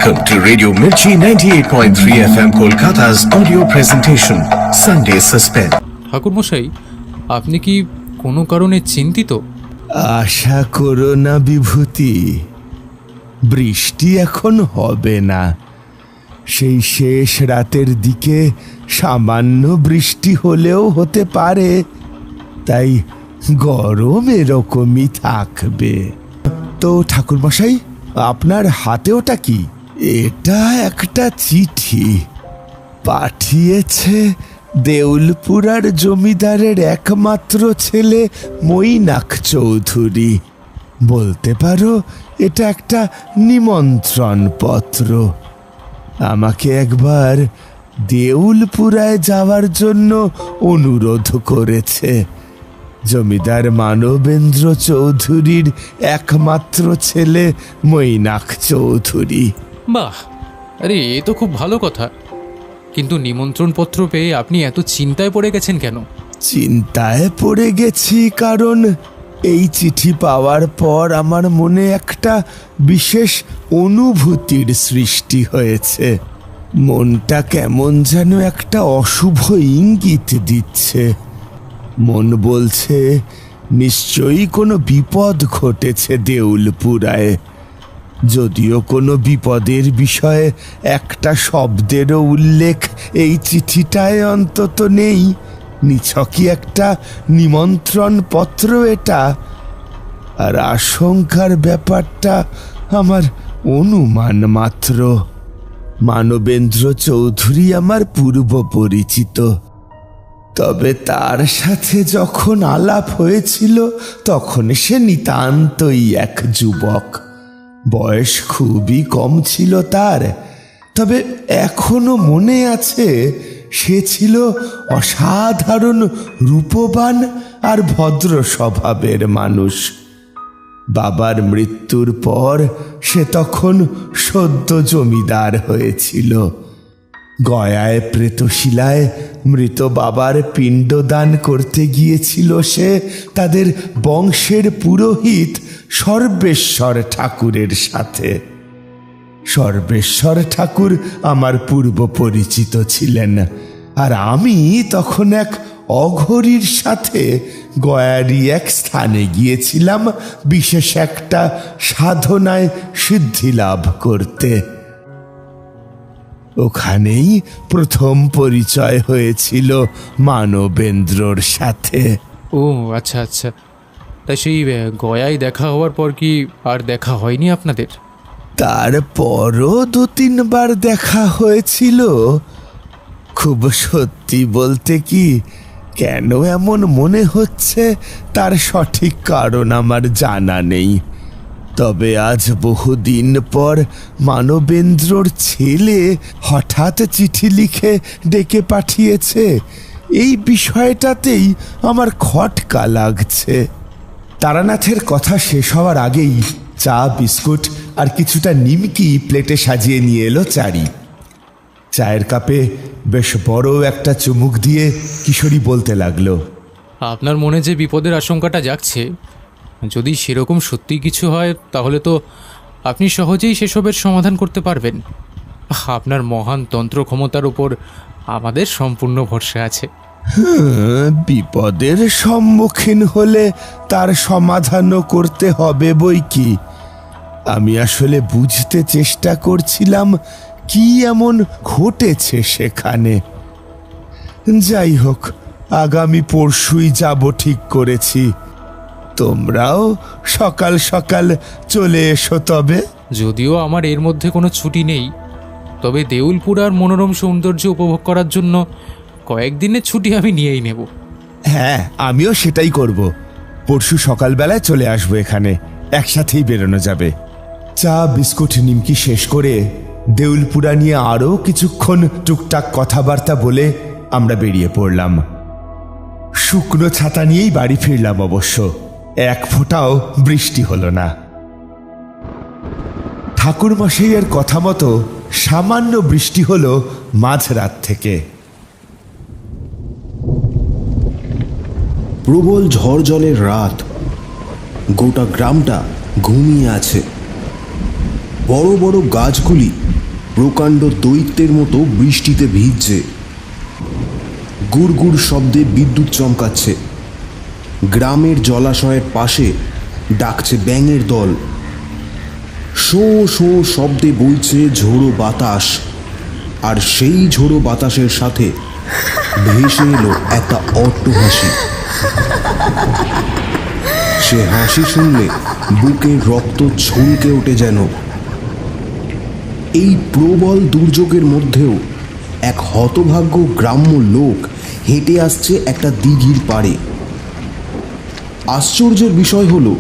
Welcome to Radio Mirchi 98.3 FM Kolkata's audio presentation, Sunday Suspense. ঠাকুরমশাই, আপনি কি কোনো কারণে চিন্তিত? আশা করো না বিভূতি, বৃষ্টি এখন হবে না। সেই শেষ রাতের দিকে সামান্য বৃষ্টি হলেও হতে পারে, তাই গরম এরকমই থাকবে। তো ঠাকুরমশাই, আপনার হাতে ওটা কি? এটা একটা চিঠি পাঠিয়েছে দেউলপুরার জমিদারের একমাত্র ছেলে মৈনাক চৌধুরী। বলতে পারো এটা একটা নিমন্ত্রণ পত্র। আমাকে একবার দেউলপুরায় যাওয়ার জন্য অনুরোধ করেছে। জমিদার মানবেন্দ্র চৌধুরীর একমাত্র ছেলে মৈনাক চৌধুরী। বাহ, আরে এ তো খুব ভালো কথা। কিন্তু নিমন্ত্রণপত্র পেয়ে আপনি এত চিন্তায় পড়ে গেছেন কেন? চিন্তায় পড়ে গেছি কারণ এই চিঠি পাওয়ার পর আমার মনে একটা বিশেষ অনুভূতির সৃষ্টি হয়েছে। মনটা কেমন যেন একটা অশুভ ইঙ্গিত দিচ্ছে। মন বলছে নিশ্চয়ই কোনো বিপদ ঘটেছে দেউলপুরায়। যদিও কোনো বিপদের বিষয়ে একটা শব্দেরও উল্লেখ এই চিঠিটায় অন্তত নেই, নিছকই একটা নিমন্ত্রণ পত্র এটা। আর আশঙ্কার ব্যাপারটা আমার অনুমান মাত্র। মানবেন্দ্র চৌধুরী আমার পূর্ব পরিচিত, তবে তার সাথে যখন আলাপ হয়েছিল তখন সে নিতান্তই এক যুবক। বয়স খুবই কম ছিল তার, তবে এখনো মনে আছে সে ছিল অসাধারণ রূপবান আর ভদ্র স্বভাবের মানুষ। বাবার মৃত্যুর পর সে তখন সদ্য জমিদার হয়েছিল। গয়ায় প্রেতশিলায় মৃত বাবার পিণ্ডদান করতে গিয়েছিল সে তাদের বংশের পুরোহিত সর্বেশ্বর ঠাকুরের সাথে। সর্বেশ্বর ঠাকুর আমার পূর্ব পরিচিত ছিলেন, আর আমি তখন এক অঘরীর সাথে গয়ারই এক স্থানে গিয়েছিলাম বিশেষ একটা সাধনায় সিদ্ধি লাভ করতে। ওখানেই প্রথম পরিচয় হয়েছিল মানবেন্দ্রর সাথে। ও আচ্ছা আচ্ছা, তা সেই গয়ায় দেখা হওয়ার পর কি আর দেখা হয়নি আপনাদের? তারপরও 2-3 বার দেখা হয়েছিল। খুব সত্যি বলতে কি, কেন এমন মনে হচ্ছে তার সঠিক কারণ আমার জানা নেই। তবে আজ বহুদিন পর মানবেন্দ্রর ছেলে হঠাৎ চিঠি লিখে ডেকে পাঠিয়েছে, এই বিষয়টাতেই আমার খটকা লাগছে। তারানাথের কথা শেষ হওয়ার আগেই চা, বিস্কুট আর কিছুটা নিমকি প্লেটে সাজিয়ে নিয়ে এলো চারি। চায়ের কাপে বেশ বড় একটা চুমুক দিয়ে কিশোরী বলতে লাগলো, আপনার মনে যে বিপদের আশঙ্কাটা জাগছে, যদি সেরকম সত্যি কিছু হয় তাহলে তো আপনি সহজেই সেসবের সমাধান করতে পারবেন। আপনার মহান তন্ত্র ক্ষমতার উপর আমাদের সম্পূর্ণ ভরসা আছে। বিপদের সম্মুখীন হলে তার সমাধানও করতে হবে বই কি। আমি আসলে বুঝতে চেষ্টা করছিলাম কি এমন ঘটেছে সেখানে। যাই হোক, আগামী পরশুই যাব ঠিক করেছি। তোমরাও সকাল সকাল চলে এসো তবে। যদিও আমার এর মধ্যে কোনো ছুটি নেই, তবে দেউলপুরার মনোরম সৌন্দর্য উপভোগ করার জন্য কয়েকদিনের ছুটি আমি নিয়েই নেব। হ্যাঁ, আমিও সেটাই করব। পরশু সকালবেলায় চলে আসবো এখানে, একসাথেই বেরোনো যাবে। চা, বিস্কুট, নিমকি শেষ করে দেউলপুরা নিয়ে আরও কিছুক্ষণ টুকটাক কথাবার্তা বলে আমরা বেরিয়ে পড়লাম। শুকনো ছাতা নিয়েই বাড়ি ফিরলাম অবশ্য। এক ফোঁটাও বৃষ্টি হলো না। ঠাকুরমশাইয়ের কথা মতো সামান্য বৃষ্টি হলো মাঝরাত থেকে। প্রবল ঝড় জলের রাত, গোটা গ্রামটা ঘুমিয়ে আছে। বড় বড় গাছগুলি প্রকাণ্ড দৈত্যের মতো বৃষ্টিতে ভিজছে। গুড়গুড় শব্দে বিদ্যুৎ চমকাচ্ছে। গ্রামের জলাশয়ের পাশে ডাকছে ব্যাঙের দল। শো শো শব্দে বইছে ঝোড়ো বাতাস, আর সেই ঝোড়ো বাতাসের সাথে ভেসে এলো একটা অট্টহাসি। সে হাসি শুনলে বুকের রক্ত ছলকে ওঠে যেন। এই প্রবল দুর্যোগের মধ্যেও এক হতভাগ্য গ্রাম্য লোক হেঁটে আসছে একটা দিঘির পাড়ে। আশ্চর্যের বিষয় হলো,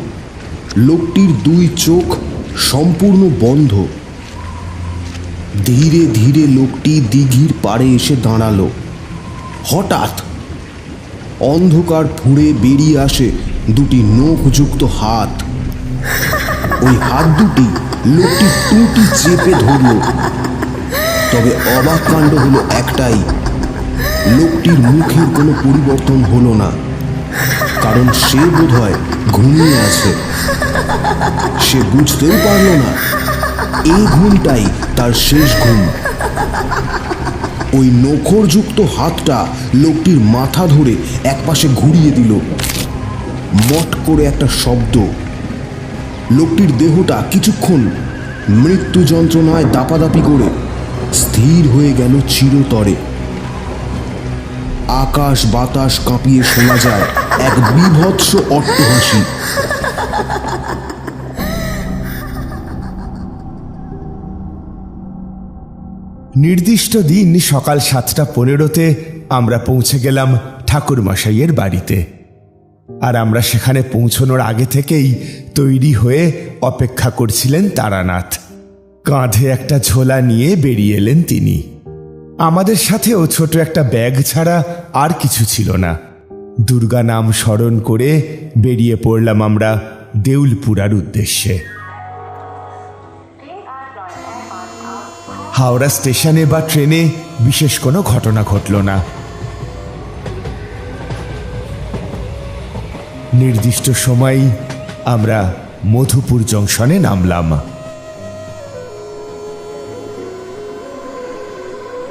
লোকটির দুই চোখ সম্পূর্ণ বন্ধ। ধীরে ধীরে লোকটি দিঘির পাড়ে এসে দাঁড়ালো। হঠাৎ অন্ধকার ফুঁড়ে বেরিয়ে আসে দুটি নখযুক্ত হাত। ওই হাত দুটি লোকটি টুটি চেপে ধরল। তবে অবাক কাণ্ড হলো একটাই, লোকটির মুখের কোনো পরিবর্তন হলো না, কারণ সে বোধহয় ঘুমিয়ে আছে। সে বুঝতেও পারল না এই ঘুমটাই তার শেষ ঘুম। ওই নখরযুক্ত হাতটা লোকটির মাথা ধরে একপাশে ঘুরিয়ে দিল। মট করে একটা শব্দ। লোকটির দেহটা কিছুক্ষণ মৃত্যু যন্ত্রণায় দাপাদাপি করে স্থির হয়ে গেল চিরতরে। আকাশ বাতাস কাঁপিয়ে শোনা যায় এক বীভৎস অট্টহাসি। নির্দিষ্ট দিন সকাল 7:15 আমরা পৌঁছে গেলাম ঠাকুরমশাইয়ের বাড়িতে। আর আমরা সেখানে পৌঁছনোর আগে থেকেই তৈরি হয়ে অপেক্ষা করছিলেন তারানাথ। কাঁধে একটা ঝোলা নিয়ে বেরিয়ে এলেন তিনি। আমাদের সাথেও ছোট একটা ব্যাগ ছাড়া আর কিছু ছিল না। দুর্গা নাম স্মরণ করে বেরিয়ে পড়লাম আমরা দেউলপুরার উদ্দেশ্যে। হাওড়া স্টেশনে বা ট্রেনে বিশেষ কোনো ঘটনা ঘটল না। নির্দিষ্ট সময় আমরা মধুপুর জংশনে নামলাম।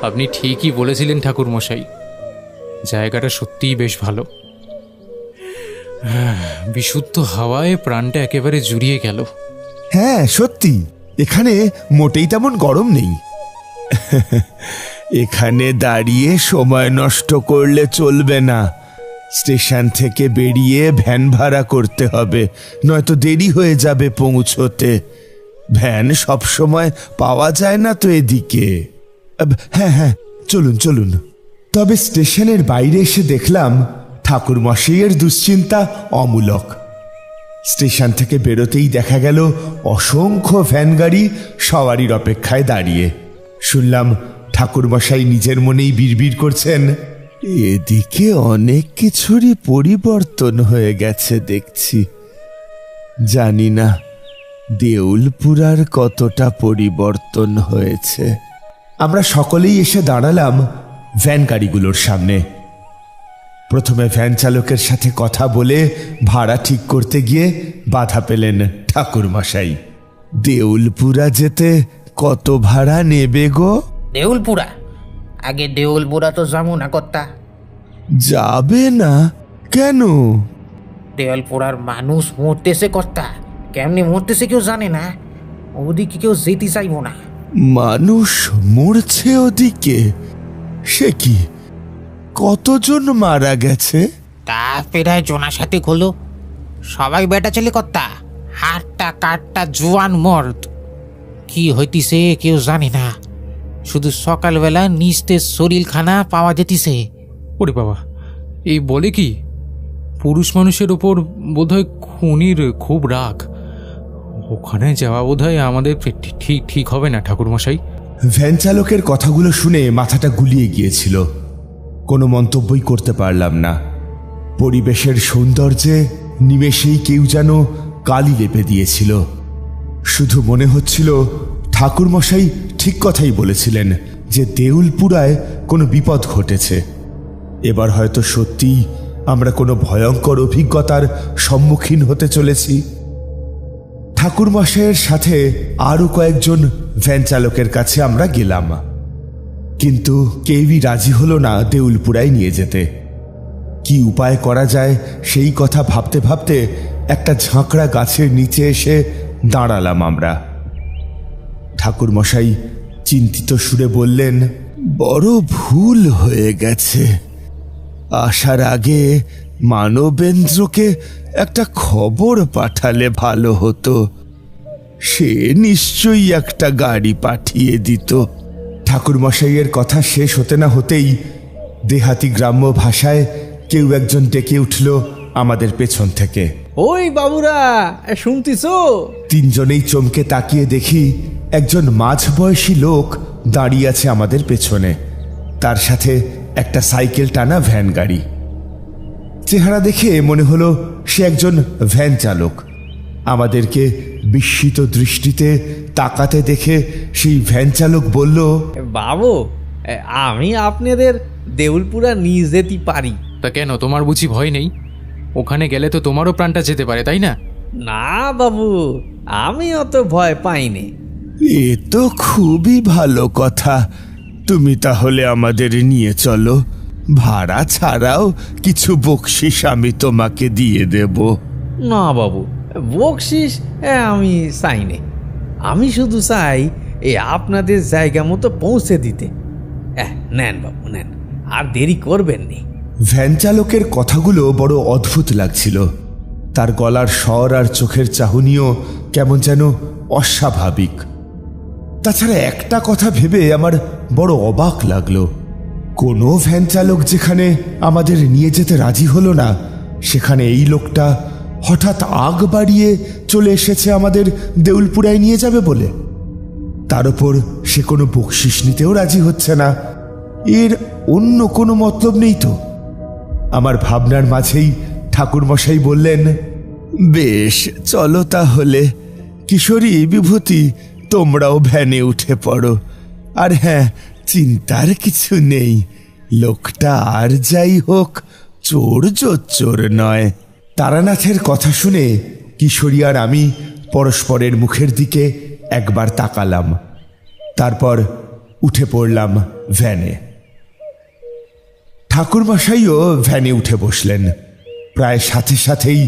আপনি ঠিকই বলেছিলেন ঠাকুরমশাই, জায়গাটা সত্যিই বেশ ভালো। বিশুদ্ধ হাওয়ায় প্রাণটা একেবারে জুড়িয়ে গেল। হ্যাঁ সত্যি, এখানে মোটেই তেমন গরম নেই। এখানে দাঁড়িয়ে সময় নষ্ট করলে চলবে না। স্টেশন থেকে বেরিয়ে ভ্যান ভাড়া করতে হবে, নয়তো দেরি হয়ে যাবে পৌঁছোতে। ভ্যান সবসময় পাওয়া যায় না তো এদিকে। হ্যাঁ হ্যাঁ, চলুন চলুন। তবে স্টেশনের বাইরে এসে দেখলাম ঠাকুরমশাইয়ের দুশ্চিন্তা অমূলক। স্টেশন থেকে বেরোতেই দেখা গেল অসংখ্য ভ্যান গাড়ি সওয়ারির অপেক্ষায় দাঁড়িয়ে। শুনলাম ঠাকুরমশাই নিজের মনেই বিড়বিড় করছেন, এদিকে অনেক কিছুরই পরিবর্তন হয়ে গেছে দেখছি। জানি না দেউলপুরার কতটা পরিবর্তন হয়েছে। আমরা সকলেই এসে দাঁড়ালাম ভ্যান গাড়িগুলোর সামনে। প্রথমে ভ্যান চালকের সাথে কথা বলে ভাড়া ঠিক করতে গিয়ে বাধা পেলেন ঠাকুরমশাই। দেউলপুরা যেতে কত ভাড়া নেবে গো? দেউলপুরা? আগে দেউলপুরা তো যাবো না কর্তা। যাবে না কেন? দেউলপুরার মানুষ মরতেছে কর্তা, কেমনি মরতেছে কেউ জানে না। ওদিকে কেউ যেতে চাইবো না। মানুষ মরছে ওদিকে? সে কি, কতজন মারা গেছে? তা প্রায় জনার সাথে হলো। সবাই বেটা ছেলে কর্তা, হাটটা কাটটা জোয়ান মর্দ। কি হইতিছে কেউ জানে না, শুধু সকালবেলা নিস্তেজ শরীরখানা পাওয়া যেতিছে। ওরে বাবা, এই বলে কি? পুরুষ মানুষের ওপর বোধহয় খুনির খুব রাগ। ওখানে যাওয়া বোধহয় আমাদের ঠিক ঠিক হবে না ঠাকুরমশাই। ভ্যান চালকের কথাগুলো শুনে মাথাটা গুলিয়ে গিয়েছিল। কোনো মন্তব্যই করতে পারলাম না। পরিবেশের সৌন্দর্যে নিমেষেই কেউ যেন কালি লেপে দিয়েছিল। শুধু মনে হচ্ছিল ঠাকুরমশাই ঠিক কথাই বলেছিলেন যে দেউলপুরায় কোনো বিপদ ঘটেছে। এবার হয়তো সত্যিই আমরা কোনো ভয়ঙ্কর অভিজ্ঞতার সম্মুখীন হতে চলেছি। ঠাকুরমশাইয়ের সাথে আরও কয়েকজন ভ্যান চালকের কাছে আমরা গেলাম, কিন্তু কেউই রাজি হলো না দেউলপুরায় নিয়ে যেতে। কি উপায় করা যায় সেই কথা ভাবতে ভাবতে একটা ঝাঁকড়া গাছের নিচে এসে দাঁড়ালাম আমরা। ঠাকুরমশাই চিন্তিত সুরে বললেন, বড় ভুল হয়ে গেছে। আসার আগে মানবেন্দ্রকে একটা খবর পাঠালে ভালো হতো, সে নিশ্চয়ই একটা গাড়ি পাঠিয়ে দিত। ঠাকুরমশাইয়ের কথা শেষ হতে না হতেই দেহাতি গ্রাম্য ভাষায় কেউ একজন ডেকে উঠল আমাদের পেছন থেকে। ওই বাবুরা, শুনতিস? তিনজনেই চমকে তাকিয়ে দেখি একজন মাঝবয়সী লোক দাঁড়িয়ে আছে আমাদের পেছনে, তার সাথে একটা সাইকেল টানা ভ্যান গাড়ি। চেহারা দেখে মনে হলো সে একজন ভ্যান চালক। আমাদেরকে বিস্মিত দৃষ্টিতে তাকাতে দেখে সেই ভ্যান চালক বলল, বাবু, আমি আপনাদের দেউলপুরা নিয়ে যেতে পারি। তা কেন, তোমার বুঝি ভয় নেই? ওখানে গেলে তো তোমারও প্রাণটা যেতে পারে, তাই না? না বাবু, আমি অত ভয় পাইনি। এ তো খুবই ভালো কথা, তুমি তাহলে আমাদের নিয়ে চলো, ভাড়া ছাড়াও কিছু বকশিস আমি তোমাকে দিয়ে দেব। না বাবু, বকশিস আমি চাইনি। আমি শুধু চাই আপনাদের জায়গা মতো পৌঁছে দিতে। নেন বাবু, নেন, আর দেরি করবেন নি। ভ্যান চালকের কথাগুলো বড় অদ্ভুত লাগছিল। তার গলার স্বর আর চোখের চাহনিও কেমন যেন অস্বাভাবিক। তাছাড়া একটা কথা ভেবে আমার বড় অবাক লাগলো, কোনো ভ্যান চালক যেখানে আমাদের নিয়ে যেতে রাজি হলো না, সেখানে এই লোকটা হঠাৎ আগ বাড়িয়ে চলে এসেছে আমাদের দেউলপুরায় নিয়ে যাবে বলে। তার উপর সে কোনো বকশিস নিতেও রাজি হচ্ছে না। এর অন্য কোনো মতলব নেই তো? আমার ভাবনার মাঝেই ঠাকুরমশাই বললেন, বেশ, চলো তাহলে। কিশোরী, বিভূতি, তোমরাও ভ্যানে উঠে পড়ো। আর হ্যাঁ, চিন্তার কিছু নেই, লোকটা আর যাই হোক চোর জোচ্চোর নয়। তারানাথের কথা শুনে কিশোরী আর আমি পরস্পরের মুখের দিকে একবার তাকালাম, তারপর উঠে পড়লাম ভ্যানে। ঠাকুরমশাইও ভ্যানে উঠে বসলেন। প্রায় সাথে সাথেই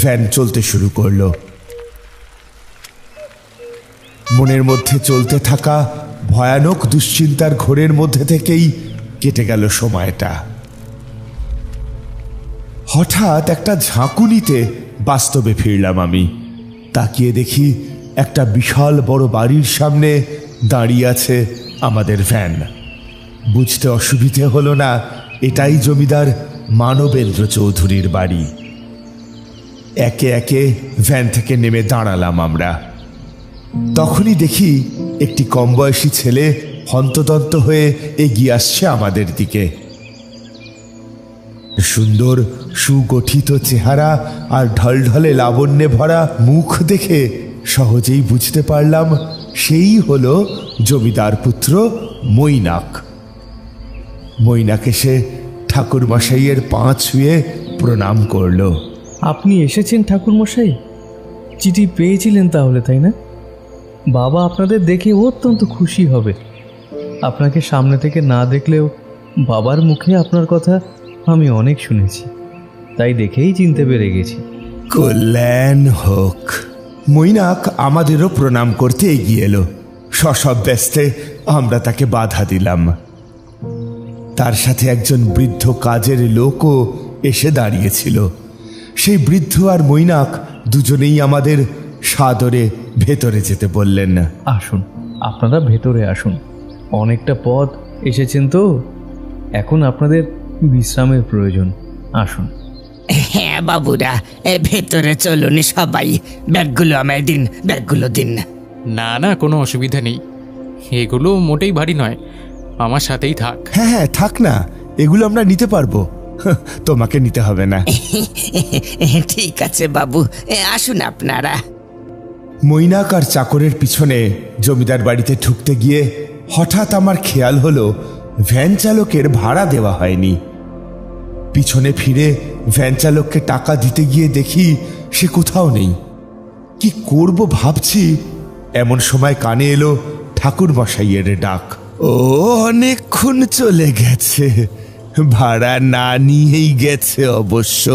ভ্যান চলতে শুরু করলো। মনের মধ্যে চলতে থাকা ভয়ানক দুশ্চিন্তার ঘোরের মধ্যে থেকেই কেটে গেল সময়টা। হঠাৎ একটা ঝাঁকুনিতে বাস্তবে ফিরলাম আমি। তাকিয়ে দেখি একটা বিশাল বড় বাড়ির সামনে দাঁড়িয়ে আছে আমাদের ভ্যান। বুঝতে অসুবিধে হলো না এটাই জমিদার মানবেন্দ্র চৌধুরীর বাড়ি। একে একে ভ্যান থেকে নেমে দাঁড়ালাম আমরা। তখনই দেখি একটি কম বয়সী ছেলে হন্তদন্ত হয়ে এগিয়ে আসছে আমাদের দিকে। সুন্দর সুগঠিত চেহারা আর ঢলঢলে লাবণ্যে ভরা মুখ দেখে সহজেই বুঝতে পারলাম সেই হলো জমিদার পুত্র মৈনাক। মৈনাক এসে ঠাকুরমশাইয়ের পা ছুঁয়ে প্রণাম করল। আপনি এসেছেন ঠাকুরমশাই? চিঠি পেয়েছিলেন তাহলে, তাই না? বাবা আপনাদের দেখে অত্যন্ত খুশি হবে। আপনাকে সামনে থেকে না দেখলেও বাবার মুখে আপনার কথা আমি অনেক শুনেছি, তাই দেখেই চিনতে পেরে গেছি। কল্যাণ হোক। মৈনাক আমাদেরও প্রণাম করতে এগিয়ে এলো। সসব ব্যস্তে আমরা তাকে বাধা দিলাম। তার সাথে একজন বৃদ্ধ কাজের লোকও এসে দাঁড়িয়েছিল। সেই বৃদ্ধ আর মৈনাক দুজনেই আমাদের সাদরে ভেতরে যেতে বললেন। আসুন, আপনারা ভেতরে আসুন। অনেকটা পথ এসেছেন তো, এখন আপনাদের বিশ্রামের প্রয়োজন। আসুন। হ্যাঁ বাবুরা, ভেতরে চলুন সবাই। ব্যাগগুলো আমায় দিন, ব্যাগগুলো দিন। না না, কোনো অসুবিধা নেই, এগুলো মোটেই ভারী নয়, আমার সাথেই থাক। হ্যাঁ হ্যাঁ, থাক না, এগুলো আমরা নিতে পারবো, তোমাকে নিতে হবে না। ঠিক আছে বাবু, আসুন আপনারা। মৈনাক আর চাকরের পিছনে জমিদার বাড়িতে ঢুকতে গিয়ে হঠাৎ আমার খেয়াল হলো ভ্যান চালকের ভাড়া দেওয়া হয়নি। পিছনে ফিরে ভ্যান চালককে টাকা দিতে গিয়ে দেখি সে কোথাও নেই। কি করব ভাবছি, এমন সময় কানে এলো ঠাকুর মশাইয়ের ডাক। ও অনেকক্ষণ চলে গেছে, ভাড়া না নিয়েই গেছে অবশ্য।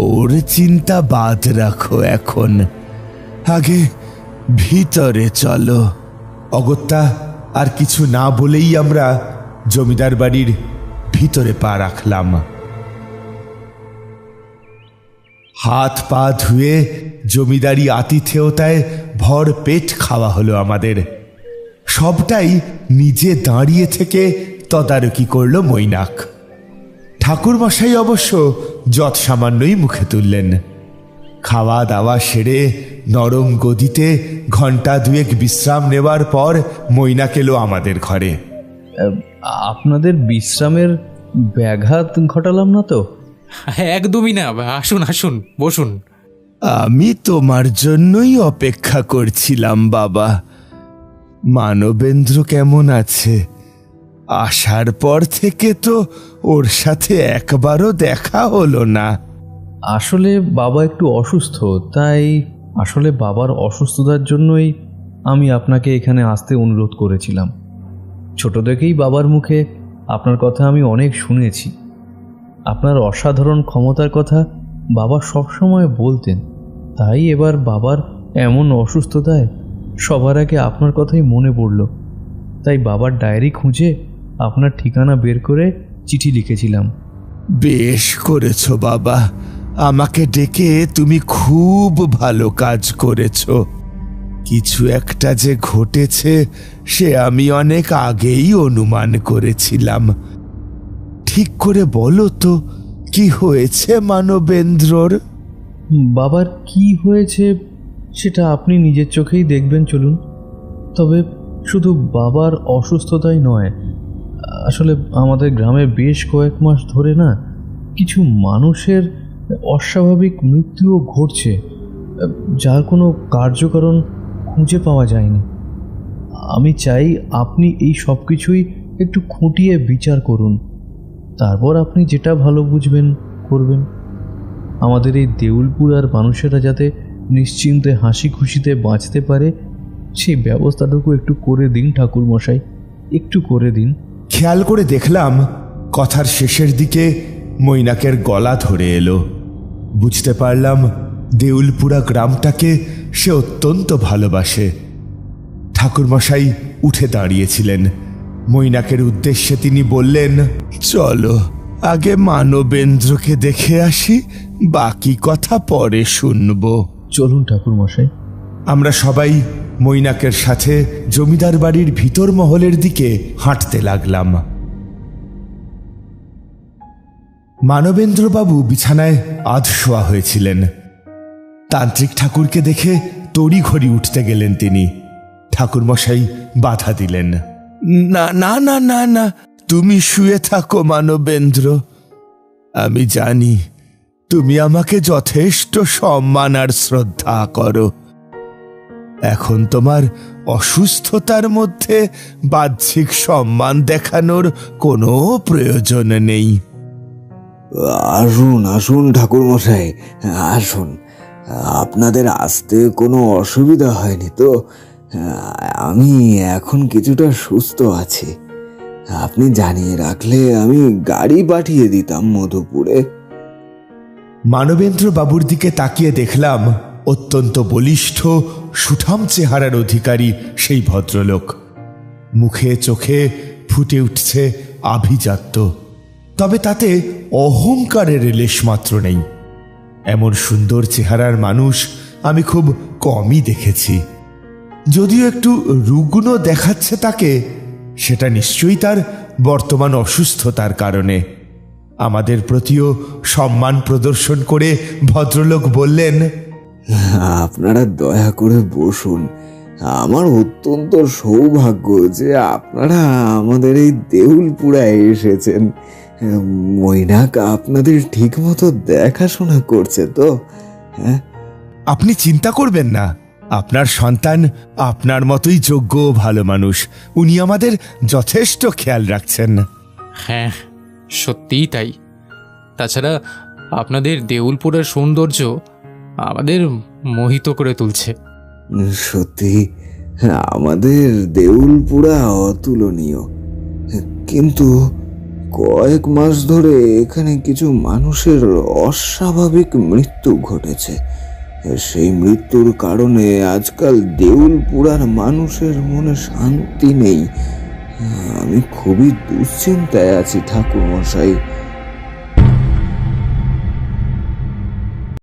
ওর চিন্তা বাদ রাখো এখন, আগে ভিতরে চলো। অগত্যা আর কিছু না বলেই আমরা জমিদার বাড়ির ভিতরে পা রাখলাম। হাত পা ধুয়ে জমিদারি আতিথেয়তায় ভর পেট খাওয়া হলো আমাদের। সবটাই নিজে দাঁড়িয়ে থেকে তদারকি করলো মৈনাক। ঠাকুরমশাই অবশ্য যৎসামান্যই মুখে তুললেন। খাওয়া দাওয়া সেরে নরম গদিতে ঘন্টা দুয়েক বিশ্রাম নেওয়ার পর মৈনাক এলো আমাদের ঘরে। আপনাদের বিশ্রামের ব্যাঘাত ঘটালাম না তো? একদমই না, আসুন আসুন, বসুন। আমি তোমার জন্যই অপেক্ষা করছিলাম বাবা। মানবেন্দ্র কেমন আছে? আসার পর থেকে তো ওর সাথে একবারও দেখা হলো না। আসলে বাবা একটু অসুস্থ, তাই আসলে বাবার অসুস্থতার জন্যই আমি আপনাকে এখানে আসতে অনুরোধ করেছিলাম। ছোট থেকেই বাবার মুখে আপনার কথা আমি অনেক শুনেছি। আপনার অসাধারণ ক্ষমতার কথা বাবা সবসময় বলতেন, তাই এবার বাবার এমন অসুস্থতায় সবার আগে আপনার কথাই মনে পড়ল। তাই বাবার ডায়েরি খুঁজে আপনার ঠিকানা বের করে চিঠি লিখেছিলাম। বেশ করেছো বাবা, আমাকে ডেকে তুমি খুব ভালো কাজ করেছো। কিছু একটা যে ঘটেছে সে আমি অনেক আগেই অনুমান করেছিলাম। ঠিক করে বলো তো, কি হয়েছে মানবেন্দ্রর? বাবার কি হয়েছে সেটা আপনি নিজের চোখেই দেখবেন, চলুন। তবে শুধু বাবার অসুস্থতাই নয়, আসলে আমাদের গ্রামে বেশ কয়েক মাস ধরে না কিছু মানুষের অস্বাভাবিক মৃত্যুও ঘটছে, যার কোনো কার্যকারণ খুঁজে পাওয়া যায়নি। আমি চাই আপনি এই সব কিছুই একটু খুঁটিয়ে বিচার করুন, তারপর আপনি যেটা ভালো বুঝবেন করবেন। আমাদের এই দেউলপুরার মানুষেরা যাতে নিশ্চিন্তে হাসি খুশিতে বাঁচতে পারে সেই ব্যবস্থাটুকু একটু করে দিন ঠাকুরমশাই, একটু করে দিন। খেয়াল করে দেখলাম কথার শেষের দিকে মৈনাকের গলা ধরে এলো। বুঝতে পারলাম দেউলপুরা গ্রামটাকে সে অত্যন্ত ভালোবাসে। ঠাকুরমশাই উঠে দাঁড়িয়েছিলেন। মৈনাকের উদ্দেশ্যে তিনি বললেন, চলো আগে মানবেন্দ্রকে দেখে আসি, বাকি কথা পরে শুনব। চলুন ঠাকুরমশাই। আমরা সবাই মৈনাকের সাথে জমিদার বাড়ির ভিতর মহলের দিকে হাঁটতে লাগলাম। মানবেন্দ্রবাবু বিছানায় আধশোয়া হয়েছিলেন। তান্ত্রিক ঠাকুরকে দেখে তড়িঘড়ি উঠতে গেলেন তিনি। ঠাকুরমশাই বাধা দিলেন। না না না না না, তুমি শুয়ে থাকো মানবেন্দ্র। আমি জানি তুমি আমাকে যথেষ্ট সম্মান আর শ্রদ্ধা করো। এখন তোমার অসুস্থতার মধ্যে বাহ্যিক সম্মান দেখানোর কোনো প্রয়োজন নেই। আসুন আসুন ঠাকুরমশাই, আসুন। আপনাদের আসতে কোনো অসুবিধা হয়নি তো? আমি এখন কিছুটা সুস্থ আছি। আপনি জানিয়ে রাখলে আমি গাড়ি পাঠিয়ে দিতাম মধুপুরে। মানবেন্দ্র বাবুর দিকে তাকিয়ে দেখলাম অত্যন্ত বলিষ্ঠ সুঠাম চেহারার অধিকারী সেই ভদ্রলোক। মুখে চোখে ফুটে উঠছে আভিজাত্য, তবে তাতে অহংকারের লেশমাত্র নেই। এমন সুন্দর চেহারার মানুষ আমি খুব কমই দেখেছি। যদিও একটু রুগ্ন দেখাচ্ছে তাকে, সেটা নিশ্চয়ই তার বর্তমান অসুস্থতার কারণে। আমাদের প্রতিও সম্মান প্রদর্শন করে ভদ্রলোক বললেন, আপনারা দয়া করে বসুন। আমার অত্যন্ত সৌভাগ্য যে আপনারা আমাদের এই দেউলপুরায় এসেছেন। মৈনাক আপনাদের ঠিকমতো দেখাশোনা করছে তো? হ্যাঁ, আপনি চিন্তা করবেন না, আপনার সন্তান আপনার মতোই যোগ্য ও ভালো মানুষ। উনি আমাদের যথেষ্ট খেয়াল রাখছেন। হ্যাঁ, সত্যিই তাই। তাছাড়া আপনাদের দেউলপুরের সৌন্দর্য আমাদের মোহিত করে তুলছে। সত্যি আমাদের দেউলপুরা অতুলনীয়, কিন্তু কয়েক মাস ধরে এখানে কিছু মানুষের অস্বাভাবিক মৃত্যু ঘটেছে। সেই মৃত্যুর কারণে আজকাল দেউলপুরার মানুষের মনে শান্তি নেই। আমি খুবই দুশ্চিন্তায় আছি ঠাকুর মশাই।